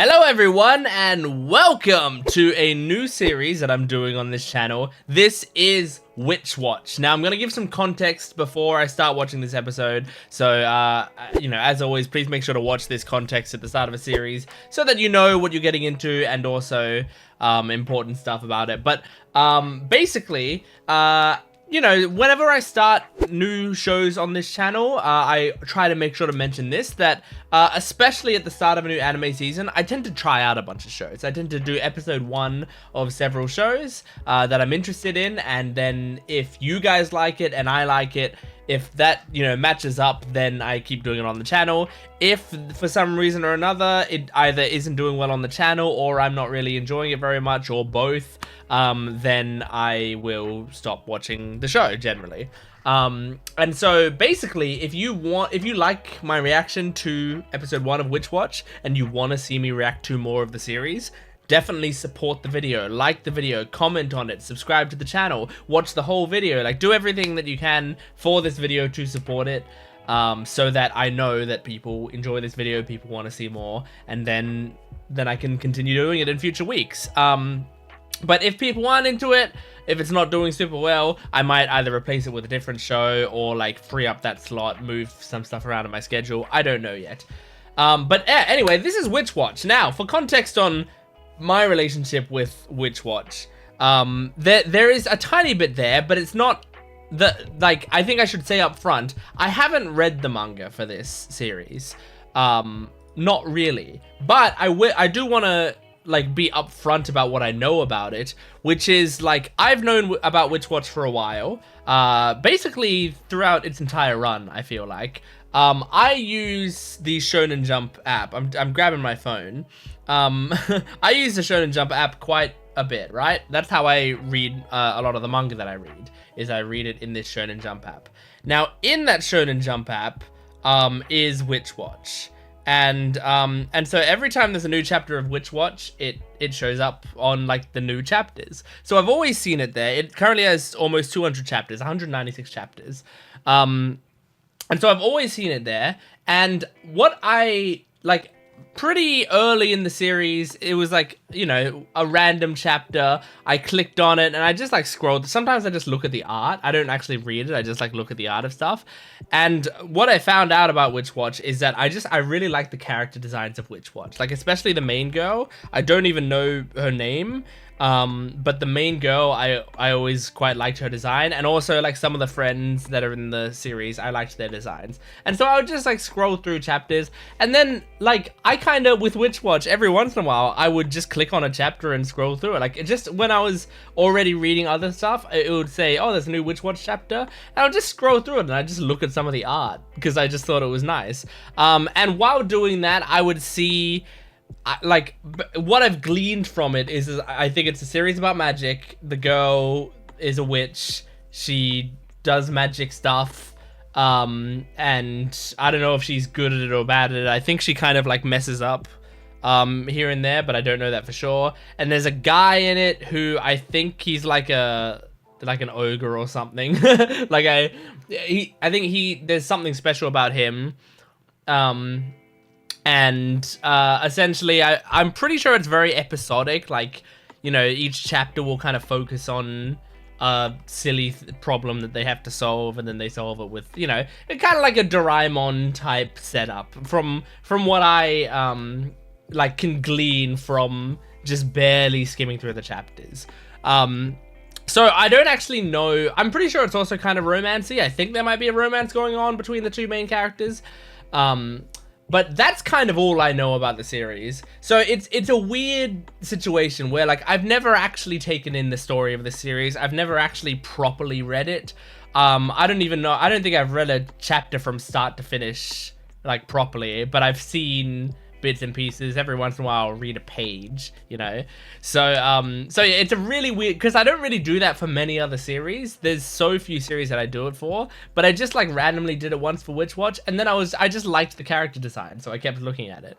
Hello everyone and welcome to a new series that I'm doing on this channel. This is Witch Watch. Now I'm going to give some context before I start watching this episode. So, as always, please make sure to watch this context at the start of a series so that you know what you're getting into and also important stuff about it. But basically, whenever I start new shows on this channel, I try to make sure to mention this, that especially at the start of a new anime season, I tend to try out a bunch of shows. I tend to do episode 1 of several shows that I'm interested in, and then if you guys like it and I like it, if that, matches up, then I keep doing it on the channel. If for some reason or another, it either isn't doing well on the channel or I'm not really enjoying it very much or both, then I will stop watching the show generally. And so basically, if you like my reaction to episode 1 of Witch Watch and you want to see me react to more of the series, definitely support the video, like the video, comment on it, subscribe to the channel, watch the whole video, like do everything that you can for this video to support it, so that I know that people enjoy this video, people want to see more, and then I can continue doing it in future weeks. But if people aren't into it, if it's not doing super well, I might either replace it with a different show or like free up that slot, move some stuff around in my schedule. I don't know yet. But anyway, this is Witch Watch. Now, for context on my relationship with Witch Watch, there is a tiny bit there, but it's not I think I should say up front, I haven't read the manga for this series. Not really, but I do want to be upfront about what I know about it, which is I've known about Witch Watch for a while, basically throughout its entire run. I feel like I use the Shonen Jump app. I'm grabbing my phone. I use the Shonen Jump app quite a bit, right? That's how I read a lot of the manga that I read, is I read it in this Shonen Jump app. Now, in that Shonen Jump app is Witch Watch. And so every time there's a new chapter of Witch Watch, it shows up on the new chapters. So I've always seen it there. It currently has almost 200 chapters, 196 chapters. And so I've always seen it there. And what I pretty early in the series, it was a random chapter. I clicked on it and I just scrolled. Sometimes I just look at the art. I don't actually read it. I just look at the art of stuff. And what I found out about Witch Watch is that I really like the character designs of Witch Watch, especially the main girl. I don't even know her name. But the main girl, I always quite liked her design, and also some of the friends that are in the series, I liked their designs. And so I would just scroll through chapters, and then I kind of, with Witch Watch, every once in a while I would just click on a chapter and scroll through it. It just, when I was already reading other stuff, it would say, oh, there's a new Witch Watch chapter, and I'll just scroll through it and I just look at some of the art because I just thought it was nice. And while doing that, I would see what I've gleaned from it is I think it's a series about magic. The girl is a witch. She does magic stuff. And I don't know if she's good at it or bad at it. I think she kind of messes up here and there, but I don't know that for sure. And there's a guy in it who I think he's like an ogre or something. I think there's something special about him. And essentially I'm pretty sure it's very episodic. Each chapter will kind of focus on a silly problem that they have to solve, and then they solve it with, it's kind of like a Doraemon type setup from what I can glean from just barely skimming through the chapters. So I don't actually know. I'm pretty sure it's also kind of romancy. I think there might be a romance going on between the two main characters. But that's kind of all I know about the series. So it's a weird situation where I've never actually taken in the story of the series. I've never actually properly read it. I don't even know. I don't think I've read a chapter from start to finish properly, but I've seen bits and pieces. Every once in a while I'll read a page, so it's a really weird, because I don't really do that for many other series. There's so few series that I do it for, but I just randomly did it once for Witch Watch, and then I just liked the character design, so I kept looking at it.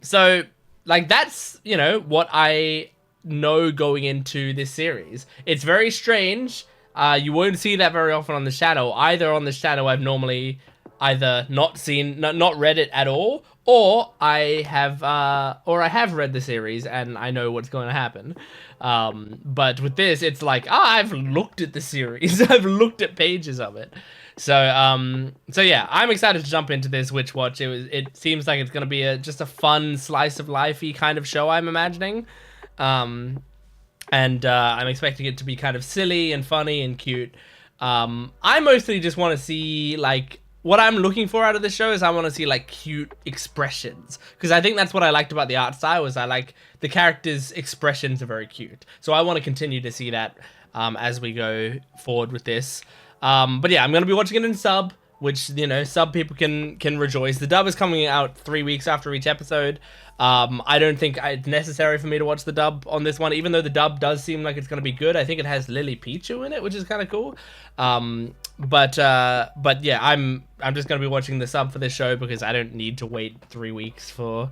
So that's what I know going into this series. It's very strange. You won't see that very often on the channel. Either on this channel I've normally either not read it at all, or I have read the series and I know what's going to happen. But with this, it's like, I've looked at the series. I've looked at pages of it. So yeah, I'm excited to jump into this Witch Watch. It seems like it's going to be just a fun slice of lifey kind of show, I'm imagining. And I'm expecting it to be kind of silly and funny and cute. I mostly just want to see, like, what I'm looking for out of the show is I want to see, like, cute expressions. Because I think that's what I liked about the art style, is I like the characters' expressions are very cute. So I want to continue to see that as we go forward with this. But yeah, I'm going to be watching it in sub, which, you know, sub people can rejoice. The dub is coming out 3 weeks after each episode. I don't think it's necessary for me to watch the dub on this one, even though the dub does seem like it's going to be good. I think it has Lily Pichu in it, which is kind of cool. But yeah, I'm just going to be watching the sub for this show because I don't need to wait 3 weeks for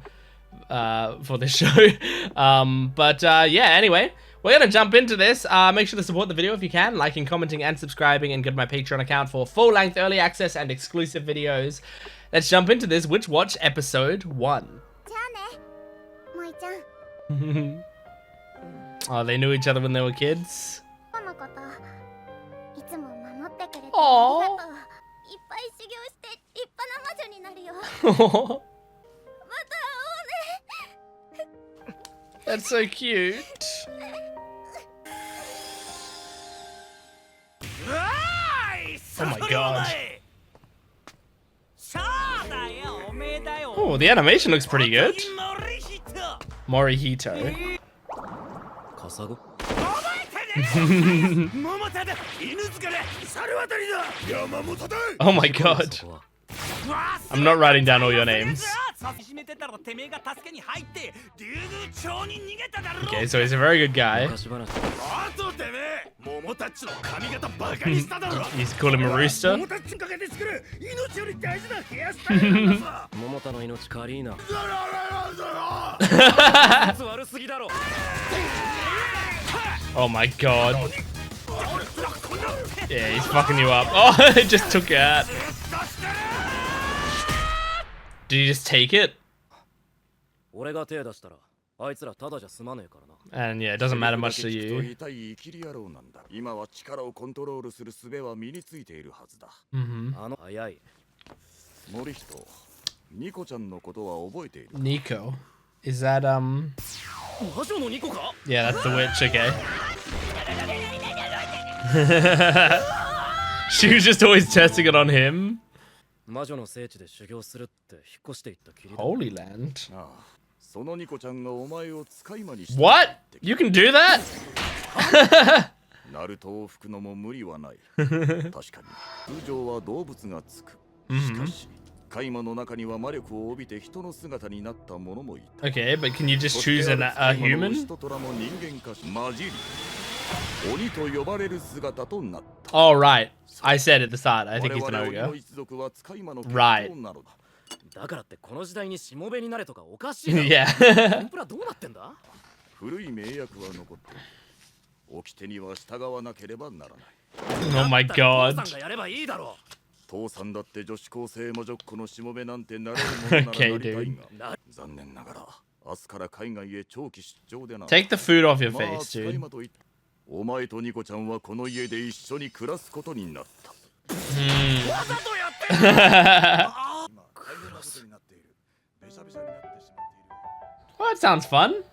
this show. Yeah, anyway, we're going to jump into this. Make sure to support the video if you can, liking, commenting, and subscribing, and go to my Patreon account for full-length early access and exclusive videos. Let's jump into this Witch Watch episode 1. Oh, they knew each other when they were kids. Aww. That's so cute. Oh my god. Oh, the animation looks pretty good. Morihito. Oh my god. I'm not writing down all your names. Okay, so he's a very good guy. He's called him a rooster. Oh my god. Yeah, he's fucking you up. Oh, it just took it out. Did he just take it? And yeah, it doesn't matter much to you. Nico. Is that, yeah, that's the witch, okay. She was just always testing it on him. Holy Land. What? You can do that? Okay, but can you just choose a human? Oh, right. I said at the start, I think he's an ogre. Right. Yeah. Oh my god. Okay, dude. Take the food off your face, dude. Well, that sounds fun.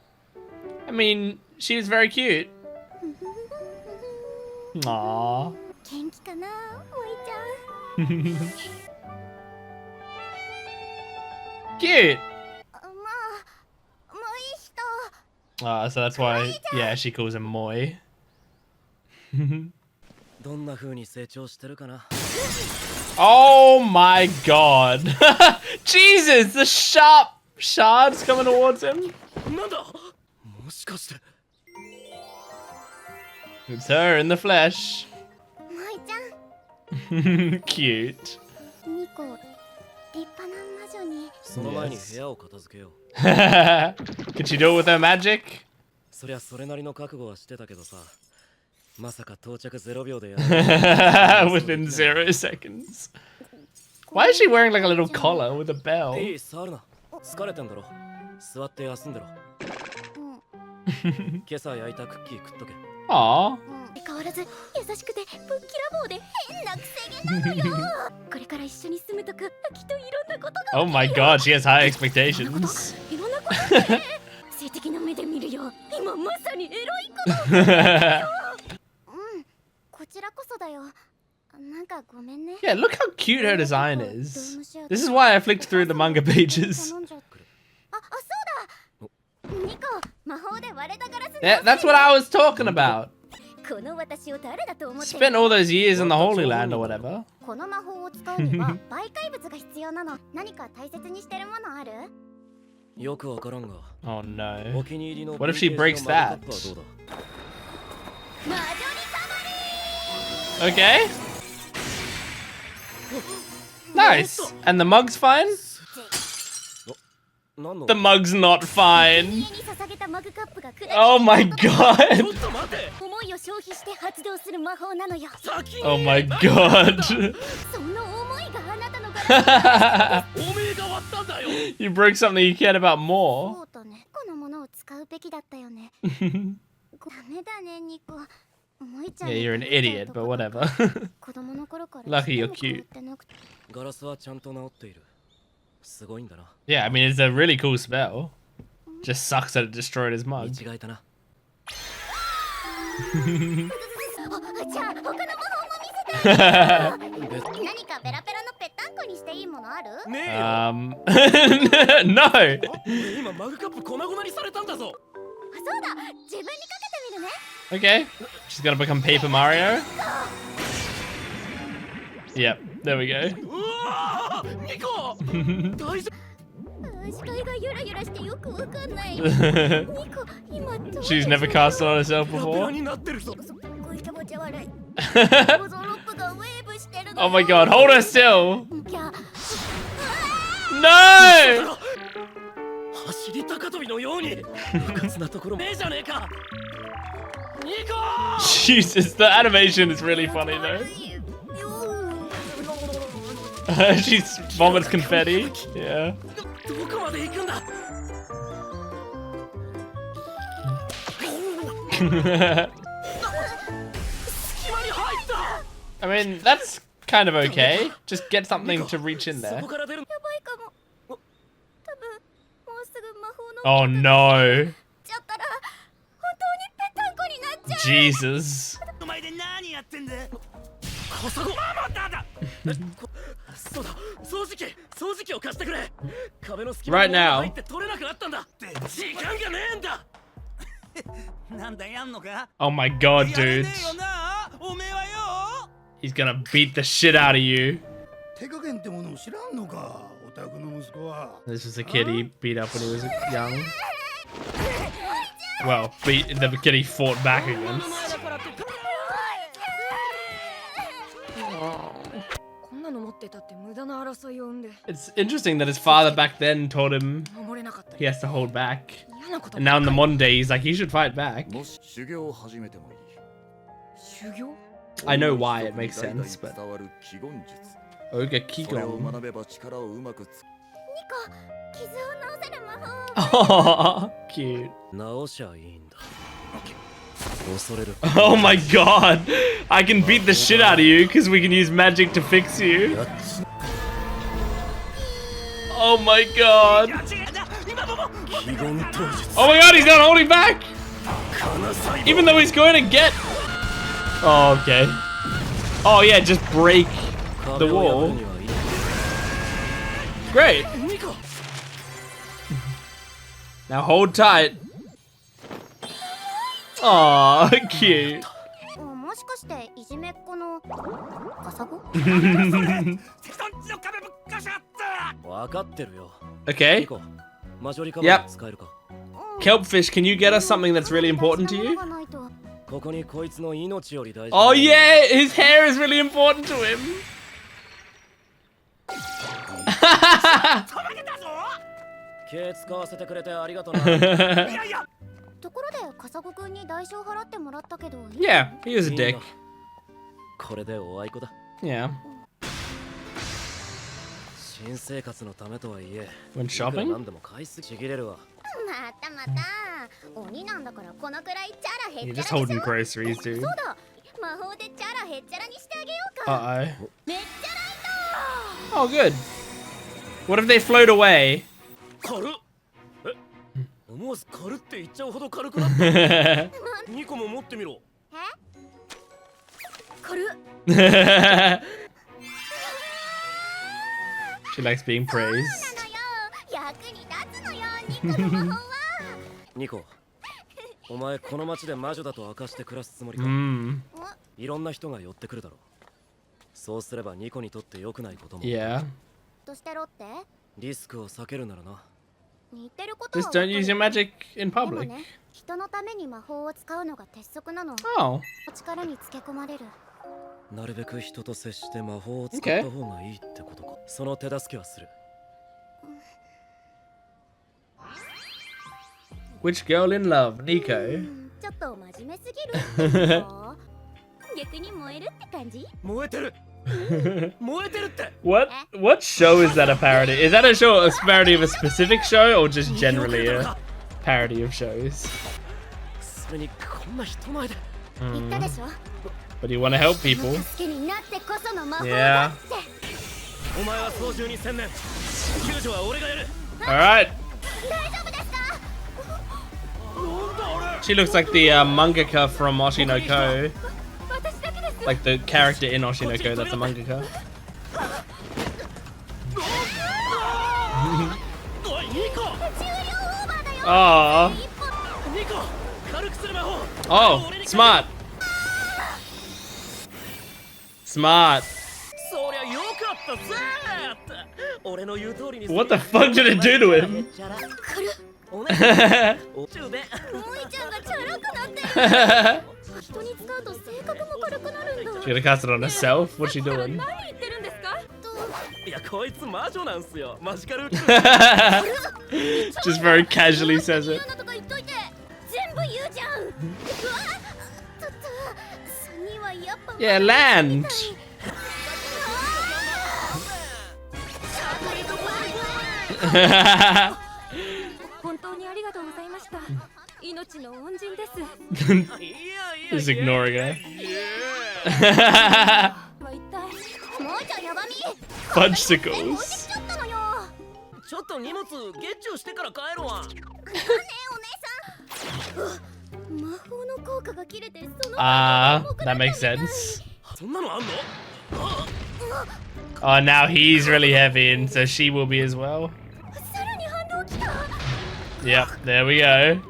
I mean, she was very cute. Aww. Cute. So that's why, yeah, she calls him Moi. Oh my god. Jesus, the sharp shards coming towards him. It's her in the flesh. Cute. Yes. Can she do it with her magic? Within 0 seconds. Why is she wearing like a little collar with a bell? 疲れてんだろ。座って休んでろ。今朝焼いたクッキー食っとけ。Aw. 変わらず優しくてぶっきらぼうで変なくせ毛なのよ。これから一緒に住むとかきっといろんなことが。 Oh my god, she has high expectations. いろんなことって性的な目で見るよ。今まさにエロいこと。こちらこそだよ。なんかごめんね。 Yeah, look how cute her design is. This is why I flicked through the manga pages. あ、そうだ。ニコ、魔法で割れたガラス。 Yeah, that's what I was talking about. この私を誰だと思って。 Spent all those years in the Holy Land or whatever. この魔法を使うには媒介物が必要なの。何か大切にしてるものある？よくわからんが。 Oh no. お気に入りの What if she breaks that? 魔女にたまり。 Okay. Nice. And the mug's fine? なんの The mug's not fine. 家に捧げたマグカップが砕けて Oh my god. 思いを消費して発動する魔法なのよ。 Oh my god. その思いがあなたのガラス。 おめえが割ったんだよ。 You broke something you cared about そ more. うだね。このものを使うべきだったよね。ダメだね、ニコ。思いちゃん Yeah, you're an idiot, but whatever. 子供の頃から Lucky you're cute. ガラスはちゃんと治っている。すごいんだな。 Yeah, I mean, it's a really cool spell. Just sucks that it destroyed his 見 mug. 違えたな。じゃあ他の魔法も見せて。何かペラペラのぺったんこにしていいものある？ねえよ。No. 今マグカップ粉々にされたんだぞ。そうだ、自分にかけてみるね。 Okay. She's gonna become Paper Mario. Yep, there we go. うわー、ニコ。大丈視界がゆらゆらしてよくわかんない。ニコ、今どう She's never cast it on herself 夫。ペラ before. になってるぞ。すっごい気持ち悪い。ボゾロップがウェーブしてるの。 Oh my god, hold her still. キャ No! 走り高跳びのように。不活なところねえじゃねえか。ニコ。 Jesus, the animation is really funny though. She vomits confetti. Yeah. どこまで行くんだ。隙間に入った。 I mean, that's kind of okay. Just get something to reach in そ there. こから出る。やばいかも。多分もうすぐ魔法の Oh no. ちゃったら本当にぺったんこになっちゃう。 Jesus. お前で何やってんだ。カサゴ。そうだ、掃除機を貸してくれ。壁の隙間 Right に now. 入って取れなくなったんだ。時間がねえんだ。なんだやんのか。 Oh my god, やれ dude. ねえよな。おめえはよ。 He's gonna beat the shit out of you. 手加減ってものを知らんのか、オタクの息子は。 This was a kid he beat up when he was young. Well, the kid he fought back against. こんなの持ってたって無駄な争いを生んで It's interesting that his father back then told him 守れなかった he り has to hold back. 嫌なこと And now in the modern day, he's like, he should fight back. もし修行を始めてもいい。修行 I know why it makes sense, but 伝わる気言術。 Oga それを Kigon. 学べば力をうまく使ニコ、傷を治せる魔法。 Oh, cute. 直しゃいいんだ。恐れる。 Oh my god. I can beat the shit out of you because we can use magic to fix you. Oh my god. 気言統術。 Oh my god, he's not holding back. Even though he's going to get... Oh, okay. Oh yeah, just break the 壁を破 wall. るにはいい。 Great. ニコ。 Now hold tight. Aw, cute. もしかしていじめっ子のカサゴ？わかってるよ。 Okay. ニコ、マジョリカバー使えるか。 Kelpfish, can you get us something that's really important to you? ここにこいつの命より大事。 Oh yeah, his hair is really important to him. 気使わせてくれてありがとうな。ところでカサゴくんに代償払ってもらったけど。 Yeah, he was a いい dick. な。これでおあいこだ。 Yeah. し新生活のためとはいえ When いくら shopping? なんでも買いすぎちぎれるわ。またまた鬼なんだからこのくらいチャラへ You're っちゃ just らでし holding ょ。 groceries, そう dude. だ魔法でチャラへっちゃらにしてあげようか。 Uh-oh. めっちゃライト。 Oh, good. What if they float away? 軽っ。え、思わず軽って言っちゃうほど軽くなった。ニコも持ってみろ。え軽っ。 She likes being そうな praised. のよ。役に立つのよニコの魔法は。ニコ、お前この町で魔女だと明かして暮らすつもりか。 Mm. いろんな人が寄ってくるだろう。そうすればニコにとって良くないことも。 Yeah. としてろって？リスクを避けるならな。似てることは Just don't use your magic in でも public. ね、人のために魔法を使うのが鉄則なの。 Oh. 力につけ込まれる。なるべく人と接して魔法を使った方がいいってことか。その手助けはする。 Which girl in love? Nico. ちょっと真面目すぎるってこと逆に燃えるって感じ？燃えてる。燃えてるって。 What show is that a parody? Is that a show, a parody of a specific show, or just generally a parody of shows? それにこんな人前で。言ったでしょ。 But you want to help people? 助けになってこその魔法 Yeah. だって。お前は操縦に専念。救助は俺がやる。 All right. 大丈夫ですか？ She looks like the mangaka from Oshinoko. 私だけです。 Like the character in Oshinoko that's a mangaka. おいニコ。重量オーバーだよ。 Oh. 一歩。ニコ、軽くする魔法。 Oh, smart. Smart. そりゃよかったぜー。俺の言う通りに。 What the fuck did it do to him? 軽っ。おね。お中で。萌ちゃんがチャラくなってる。人に使うと性格も軽くなるんだ。 She's gonna cast it on herself? What's she doing? 何言ってるんですか？いやこいつ魔女なんすよ。マジカル。 Just very casually says it. 言うのとか言っといて。全部言うじゃん。うわちょっと3人はやっぱ Yeah, land. 本当にありがとうございました。命の恩人です。 Just ignoring her. は一体。もうちょいやばみ。 Fudgesicles. ちょっとのよ。ちょっと荷物ゲッチュしてから帰るわ。ねえお姉さん。魔法の効果が切れてその Ah, that makes sense. そんなのあんの？ Oh, now he's really heavy, and so she will be as well. さらに反動きた。 Yep, there we go.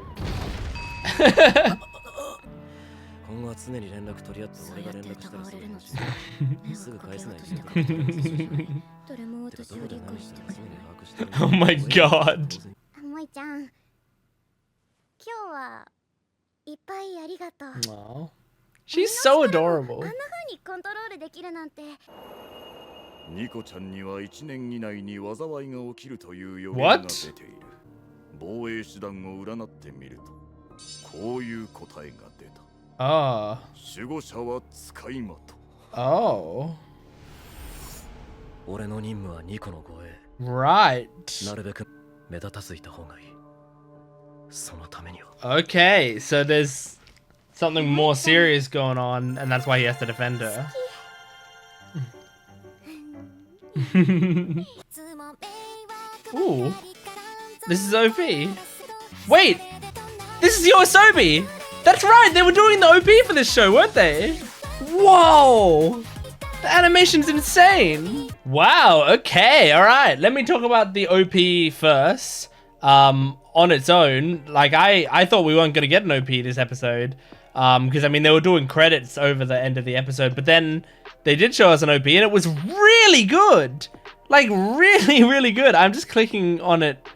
今後は常に連絡取り合って俺が連絡したらすぐ返せないし。どれも私を理解してくれない。 Oh my god. もいちゃん、今日はいっぱいありがとう。 Aw. She's so adorable. あんな風にコントロールできるなんて。ニコちゃんには1年以内に災いが起きるという予言 What？ が出ている。防衛手段を占ってみるとこういう答えが出た。 Oh. 守護者は使い魔と。 Oh. 俺の任務はニコの護衛。 Right. なるべく目立たずいた方がいい。そのためには。 Okay, so there's something more serious going on, and that's why he has to defend her. Ooh. This is OP. Wait! This is Yoasobi! That's right, they were doing the OP for this show, weren't they? Whoa! The animation's insane! Wow, okay, alright. Let me talk about the OP first. On its own, like I thought we weren't gonna get an OP this episode. Because I mean they were doing credits over the end of the episode, but then they did show us an OP and it was really good! Like really, really good. I'm just clicking on it.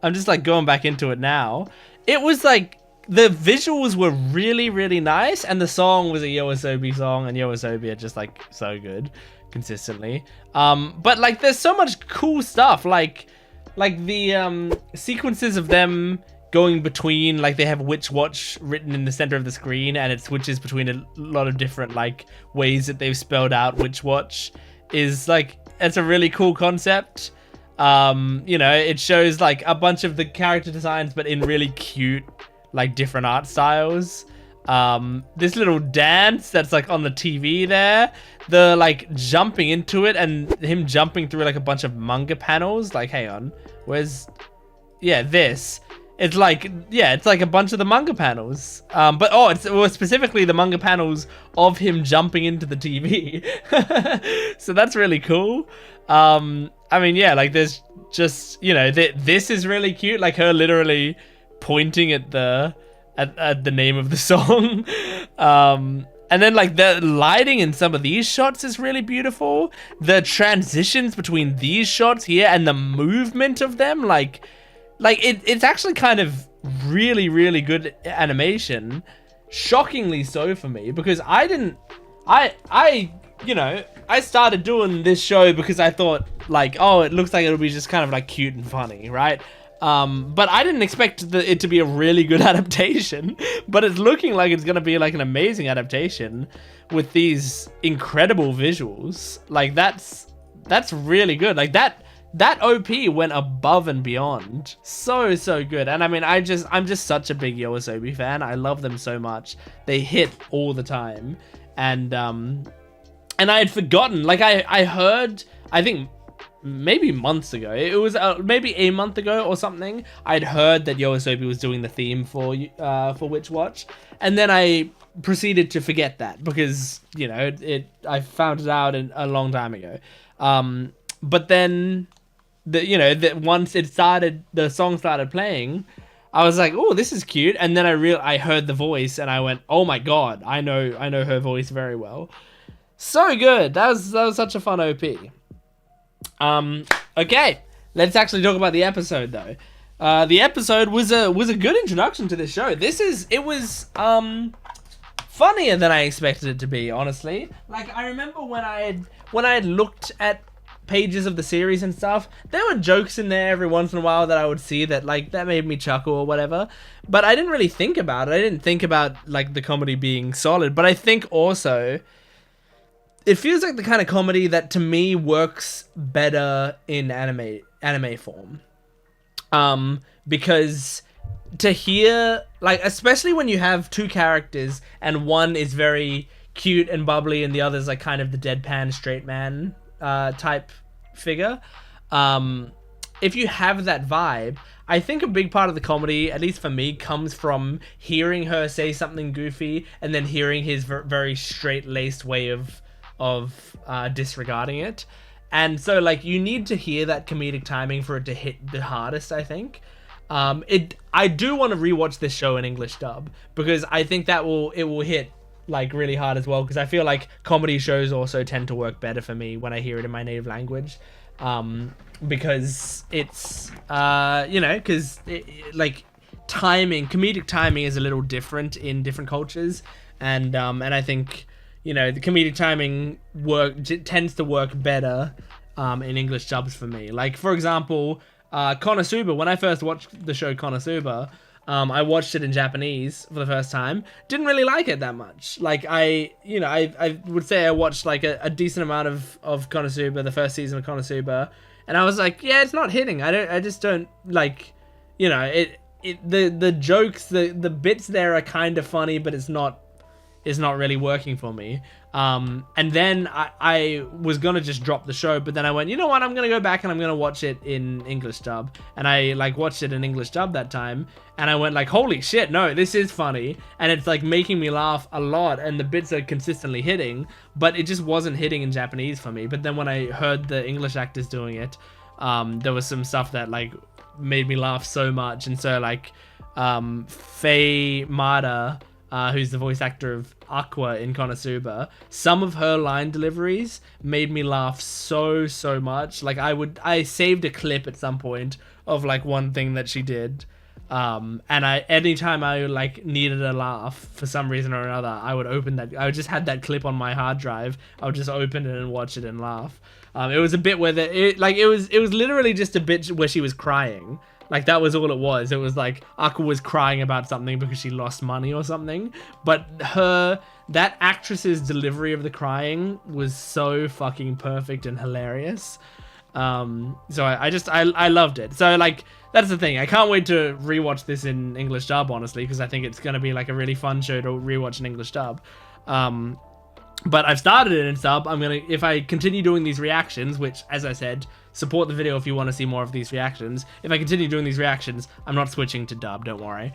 I'm just like going back into it now. It was like the visuals were really, really nice, and the song was a Yoasobi song, and Yoasobi are just like so good consistently. But like there's so much cool stuff, like the sequences of them going between, like they have Witch Watch written in the center of the screen, and it switches between a lot of different like ways that they've spelled out Witch Watch is like it's a really cool concept. You know, it shows like a bunch of the character designs, but in really cute, like different art styles. This little dance that's like on the TV there, the like jumping into it and him jumping through like a bunch of manga panels. Like, hang on, where's, yeah, this. It's like, yeah, it's like a bunch of the manga panels. But oh, it's well, specifically the manga panels of him jumping into the TV. So that's really cool. I mean, yeah, like there's just, you know, this is really cute. Like her literally pointing at the name of the song. And then like the lighting in some of these shots is really beautiful. The transitions between these shots here and the movement of them, like it's actually kind of really good animation. Shockingly so for me, because you know, I started doing this show because I thought like, oh, it looks like it'll be just kind of like cute and funny, right? But I didn't expect it to be a really good adaptation, but it's looking like it's gonna be like an amazing adaptation with these incredible visuals. Like that's really good. Like that OP went above and beyond. So good. And I mean, I'm just such a big YOASOBI fan. I love them so much. They hit all the time. And I had forgotten, like I heard, I think maybe months ago, it was maybe a month ago or something, I'd heard that YOASOBI was doing the theme for Witch Watch, and then I proceeded to forget that because, you know, I found it out a long time ago. But then once the song started playing, I was like, oh, this is cute, and then I heard the voice and I went, oh my god, I know her voice very well. So good. That was such a fun OP. Okay, let's actually talk about the episode though. The episode was a good introduction to this show. It was funnier than I expected it to be, honestly. Like, I remember when I had looked at pages of the series and stuff, there were jokes in there every once in a while that I would see that like that made me chuckle or whatever, but I didn't really think about it. I didn't think about like the comedy being solid, but I think also it feels like the kind of comedy that to me works better in anime form. Because to hear, like, especially when you have two characters and one is very cute and bubbly and the other's like kind of the deadpan straight man type figure. If you have that vibe, I think a big part of the comedy, at least for me, comes from hearing her say something goofy and then hearing his very straight-laced way of disregarding it. And so like you need to hear that comedic timing for it to hit the hardest, I think. I do want to rewatch this show in English dub because I think it will hit like really hard as well, because I feel like comedy shows also tend to work better for me when I hear it in my native language, because it's you know, because like comedic timing is a little different in different cultures, and I think, you know, the comedic timing tends to work better in English dubs for me. Like, for example, Konosuba, when I first watched the show Konosuba, I watched it in Japanese for the first time. Didn't really like it that much. Like, I would say I watched like a decent amount of Konosuba, the first season of Konosuba, and I was like, yeah, it's not hitting. I just don't like, you know, the jokes, the bits there are kind of funny, but it's not really working for me. And then I was gonna just drop the show, but then I went, you know what, I'm gonna go back and I'm gonna watch it in English dub. And I like watched it in English dub that time, and I went like, holy shit, no, this is funny, and it's like making me laugh a lot, and the bits are consistently hitting, but it just wasn't hitting in Japanese for me. But then when I heard the English actors doing it, there was some stuff that like made me laugh so much. And so like Faye Mada, who's the voice actor of Aqua in Konosuba, some of her line deliveries made me laugh so much. Like I saved a clip at some point of like one thing that she did, and anytime I like needed a laugh for some reason or another, I would open that. I would just had that clip on my hard drive. I would just open it and watch it and laugh. It was a bit where it was literally just a bit where she was crying. Like, that was all it was. It was like Aqua was crying about something because she lost money or something. But that actress's delivery of the crying was so fucking perfect and hilarious. So I loved it. So like, that's the thing. I can't wait to rewatch this in English dub, honestly, because I think it's going to be like a really fun show to rewatch in English dub. But I've started it in sub. If I continue doing these reactions, which, as I said, support the video if you want to see more of these reactions. If I continue doing these reactions, I'm not switching to dub, don't worry.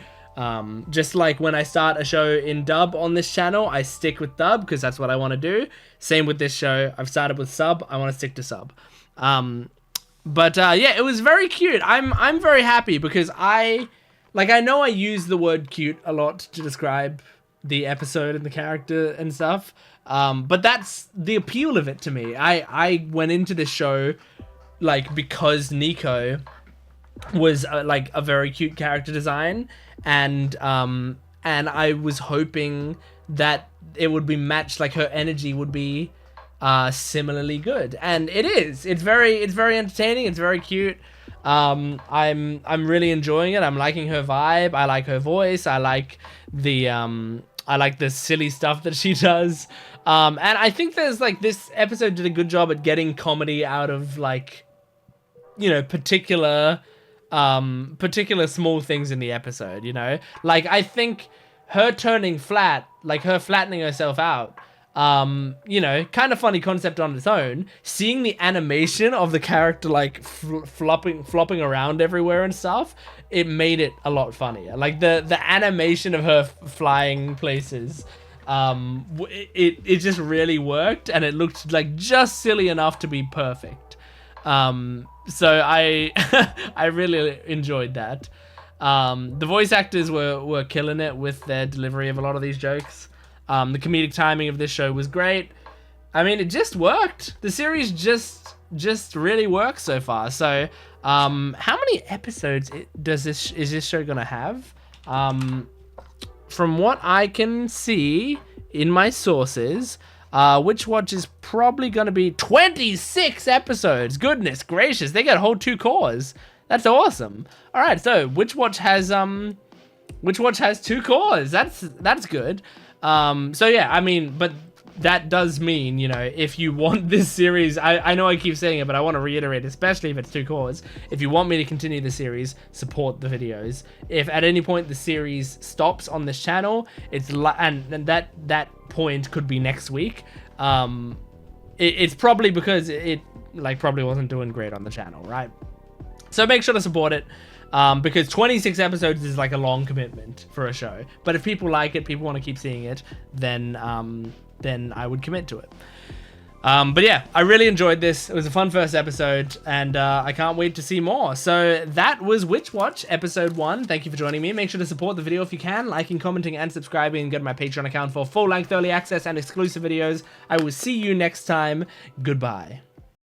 Just like when I start a show in dub on this channel, I stick with dub because that's what I want to do. Same with this show. I've started with sub. I want to stick to sub. Yeah, it was very cute. I'm very happy because I know I use the word cute a lot to describe the episode and the character and stuff. But that's the appeal of it to me. I went into this show like because Nico was like a very cute character design, and I was hoping that it would be matched, like her energy would be similarly good, and it is. It's very entertaining. It's very cute. I'm really enjoying it. I'm liking her vibe. I like her voice. I like the silly stuff that she does. And I think there's like, this episode did a good job at getting comedy out of, like, you know, particular small things in the episode, you know? Like, I think her turning flat, like her flattening herself out, you know, kind of funny concept on its own. Seeing the animation of the character like flopping around everywhere and stuff, it made it a lot funnier. Like the animation of her flying places, it just really worked, and it looked like just silly enough to be perfect. So I I really enjoyed that. The voice actors were killing it with their delivery of a lot of these jokes. The comedic timing of this show was great. I mean, it just worked. The series just really works so far. So, how many episodes is this show gonna have? From what I can see in my sources, Witch Watch is probably gonna be 26 episodes. Goodness gracious, they got a whole 2 cores. That's awesome. All right, so Witch Watch has 2 cores. That's good. So yeah, I mean, but that does mean, you know, if you want this series, I know I keep saying it, but I want to reiterate, especially if it's 2 cores, if you want me to continue the series, support the videos. If at any point the series stops on this channel, and that point could be next week, it's probably because it like probably wasn't doing great on the channel, right? So make sure to support it. Because 26 episodes is like a long commitment for a show. But if people like it, people want to keep seeing it, then I would commit to it. But yeah, I really enjoyed this. It was a fun first episode, and I can't wait to see more. So that was Witch Watch episode 1. Thank you for joining me. Make sure to support the video if you can, liking, commenting, and subscribing, and go to my Patreon account for full-length early access and exclusive videos. I will see you next time. Goodbye.